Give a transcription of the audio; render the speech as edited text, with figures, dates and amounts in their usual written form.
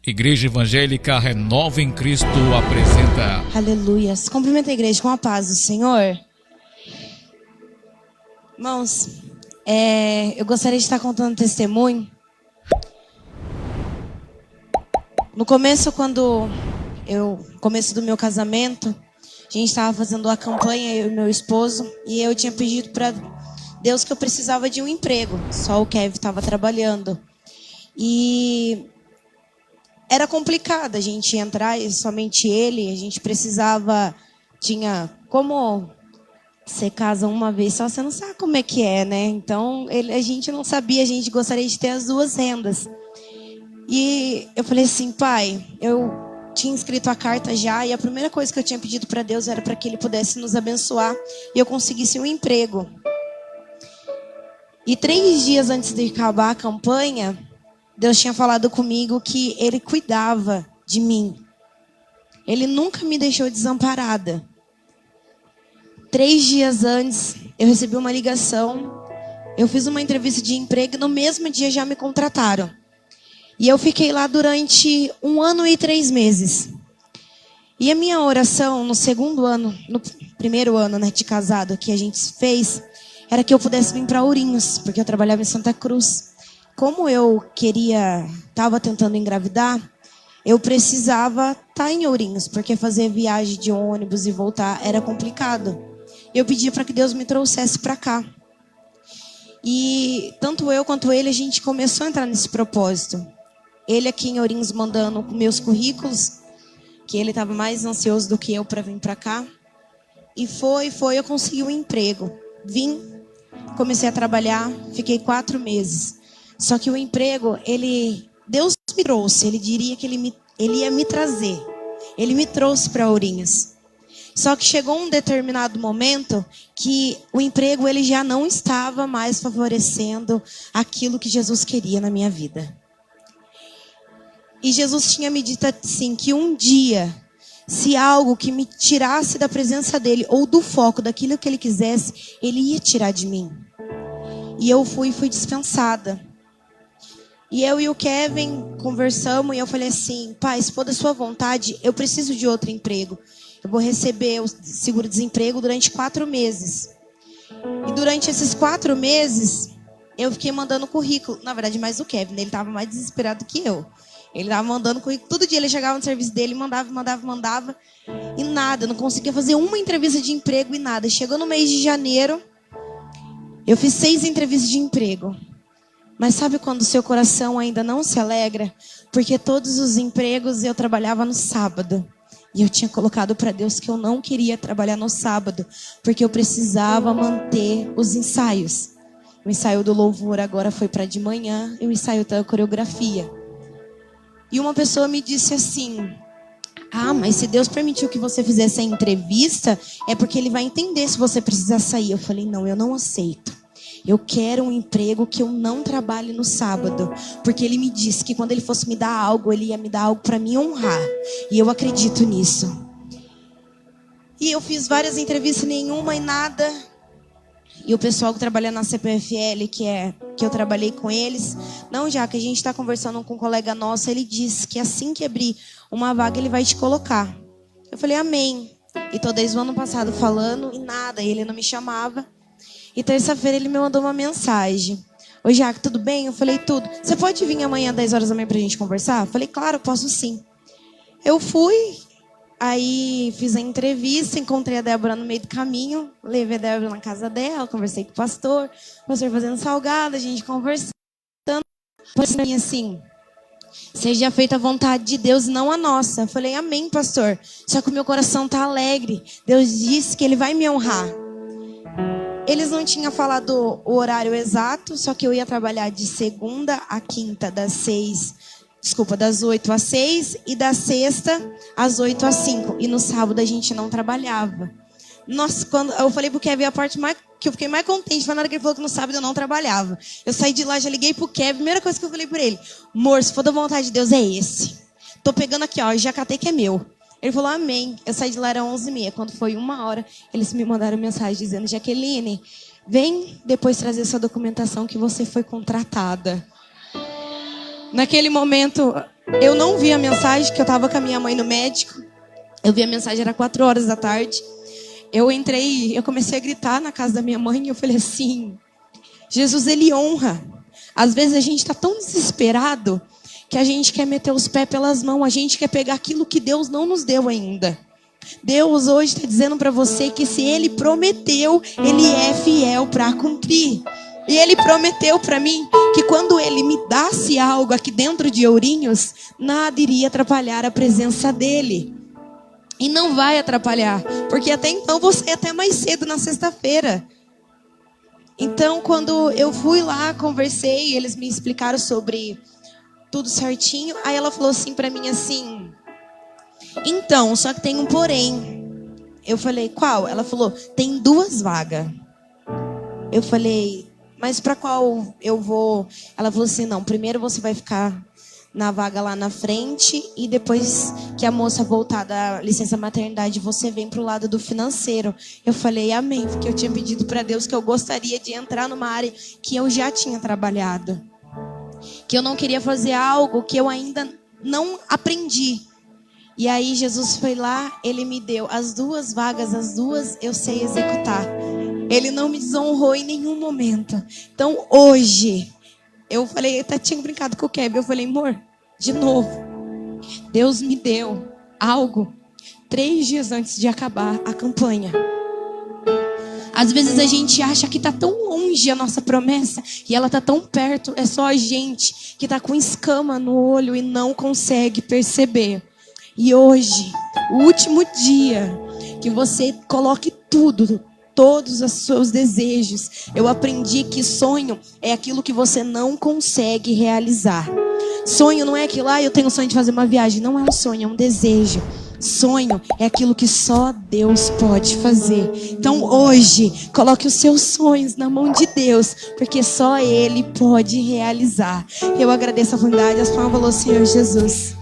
Igreja Evangélica Renova em Cristo apresenta... Aleluias. Cumprimenta a igreja com a paz do Senhor. Irmãos, eu gostaria de estar contando um testemunho. No começo, começo do meu casamento, a gente estava fazendo a campanha, eu e meu esposo, e eu tinha pedido para Deus que eu precisava de um emprego. Só o Kevin estava trabalhando. E era complicado a gente entrar, e somente ele, a gente precisava, tinha como você casa uma vez só, você não sabe como é que é, né? Então, a gente não sabia, a gente gostaria de ter as duas rendas. E eu falei assim, pai, eu tinha escrito a carta já, e a primeira coisa que eu tinha pedido para Deus era para que Ele pudesse nos abençoar e eu conseguisse um emprego. E 3 dias antes de acabar a campanha, Deus tinha falado comigo que Ele cuidava de mim. Ele nunca me deixou desamparada. 3 dias antes, eu recebi uma ligação. Eu fiz uma entrevista de emprego e no mesmo dia já me contrataram. E eu fiquei lá durante 1 ano e 3 meses. E a minha oração no primeiro ano, né, de casado que a gente fez, era que eu pudesse vir para Ourinhos, porque eu trabalhava em Santa Cruz. Como eu estava tentando engravidar, eu precisava estar em Ourinhos, porque fazer viagem de ônibus e voltar era complicado. Eu pedi para que Deus me trouxesse para cá. E tanto eu quanto ele, a gente começou a entrar nesse propósito. Ele aqui em Ourinhos mandando meus currículos, que ele estava mais ansioso do que eu para vir para cá. E eu consegui um emprego. Vim, comecei a trabalhar, fiquei 4 meses. Só que o emprego, Deus me trouxe, ele diria que ele ia me trazer. Ele me trouxe para Ourinhos. Só que chegou um determinado momento que o emprego ele já não estava mais favorecendo aquilo que Jesus queria na minha vida. E Jesus tinha me dito assim, que um dia, se algo que me tirasse da presença dele, ou do foco daquilo que ele quisesse, ele ia tirar de mim. E eu fui dispensada. E eu e o Kevin conversamos e eu falei assim, pai, se for da sua vontade, eu preciso de outro emprego. Eu vou receber o seguro-desemprego durante 4 meses. E durante esses 4 meses, eu fiquei mandando currículo. Na verdade, mais o Kevin, ele estava mais desesperado que eu. Ele estava mandando currículo. Todo dia ele chegava no serviço dele, mandava. E nada, não conseguia fazer uma entrevista de emprego e nada. Chegou no mês de janeiro, eu fiz 6 entrevistas de emprego. Mas sabe quando o seu coração ainda não se alegra? Porque todos os empregos eu trabalhava no sábado. E eu tinha colocado para Deus que eu não queria trabalhar no sábado, porque eu precisava manter os ensaios. O ensaio do louvor agora foi para de manhã e o ensaio da coreografia. E uma pessoa me disse assim, mas se Deus permitiu que você fizesse a entrevista, é porque Ele vai entender se você precisar sair. Eu falei, não, eu não aceito. Eu quero um emprego que eu não trabalhe no sábado. Porque Ele me disse que quando Ele fosse me dar algo, Ele ia me dar algo para me honrar. E eu acredito nisso. E eu fiz várias entrevistas, nenhuma e nada. E o pessoal que trabalha na CPFL, que eu trabalhei com eles, não, já que a gente está conversando com um colega nosso, ele disse que assim que abrir uma vaga, ele vai te colocar. Eu falei, amém. E tô desde o ano passado falando e nada, e ele não me chamava. E terça-feira ele me mandou uma mensagem. Oi, Jaque, tudo bem? Eu falei, tudo. Você pode vir amanhã às 10 horas da manhã pra gente conversar? Eu falei, claro, posso sim. Eu fui, aí fiz a entrevista, encontrei a Débora no meio do caminho, levei a Débora na casa dela, conversei com o pastor fazendo salgado, a gente conversando. Assim, seja feita a vontade de Deus e não a nossa. Eu falei, amém, pastor. Só que o meu coração tá alegre. Deus disse que Ele vai me honrar. Eles não tinham falado o horário exato, só que eu ia trabalhar de segunda a quinta, das 8 às 6 e da sexta às 8 às 5. E no sábado a gente não trabalhava. Nossa, quando eu falei pro Kevin, a parte que eu fiquei mais contente foi na hora que ele falou que no sábado eu não trabalhava. Eu saí de lá, já liguei pro Kevin, a primeira coisa que eu falei pra ele, amor, se for da vontade de Deus é esse. Tô pegando aqui, ó, já catei que é meu. Ele falou, amém. Eu saí de lá, era 11h30. Quando foi 1h, eles me mandaram mensagem dizendo, Jaqueline, vem depois trazer essa documentação que você foi contratada. Naquele momento, Eu não vi a mensagem, que eu estava com a minha mãe no médico. Eu vi a mensagem, era 4 horas da tarde. Eu entrei, eu comecei a gritar na casa da minha mãe. E eu falei assim, Jesus, Ele honra. Às vezes a gente está tão desesperado que a gente quer meter os pés pelas mãos. A gente quer pegar aquilo que Deus não nos deu ainda. Deus hoje está dizendo para você que se Ele prometeu, Ele é fiel para cumprir. E Ele prometeu para mim que quando Ele me dasse algo aqui dentro de Ourinhos, nada iria atrapalhar a presença dEle. E não vai atrapalhar, porque até então você é até mais cedo na sexta-feira. Então, quando eu fui lá, conversei, eles me explicaram sobre tudo certinho. Aí ela falou assim para mim assim, então, só que tem um porém. Eu falei, qual? Ela falou, tem 2 vagas. Eu falei, mas para qual eu vou? Ela falou assim, não, primeiro você vai ficar na vaga lá na frente e depois que a moça voltar da licença maternidade, você vem pro lado do financeiro. Eu falei, amém, porque eu tinha pedido para Deus que eu gostaria de entrar numa área que eu já tinha trabalhado. Que eu não queria fazer algo que eu ainda não aprendi. E aí Jesus foi lá, Ele me deu as 2 vagas, as 2 eu sei executar. Ele não me desonrou em nenhum momento. Então hoje, eu falei, eu até tinha brincado com o Kevin, eu falei, amor, de novo, Deus me deu algo 3 dias antes de acabar a campanha. Às vezes a gente acha que está tão longe a nossa promessa e ela está tão perto, é só a gente que está com escama no olho e não consegue perceber. E hoje, o último dia que você coloque tudo, todos os seus desejos. Eu aprendi que sonho é aquilo que você não consegue realizar. Sonho não é aquilo, eu tenho sonho de fazer uma viagem. Não é um sonho, é um desejo. Sonho é aquilo que só Deus pode fazer. Então hoje, coloque os seus sonhos na mão de Deus, porque só Ele pode realizar. Eu agradeço a oportunidade, as palmas ao Senhor Jesus.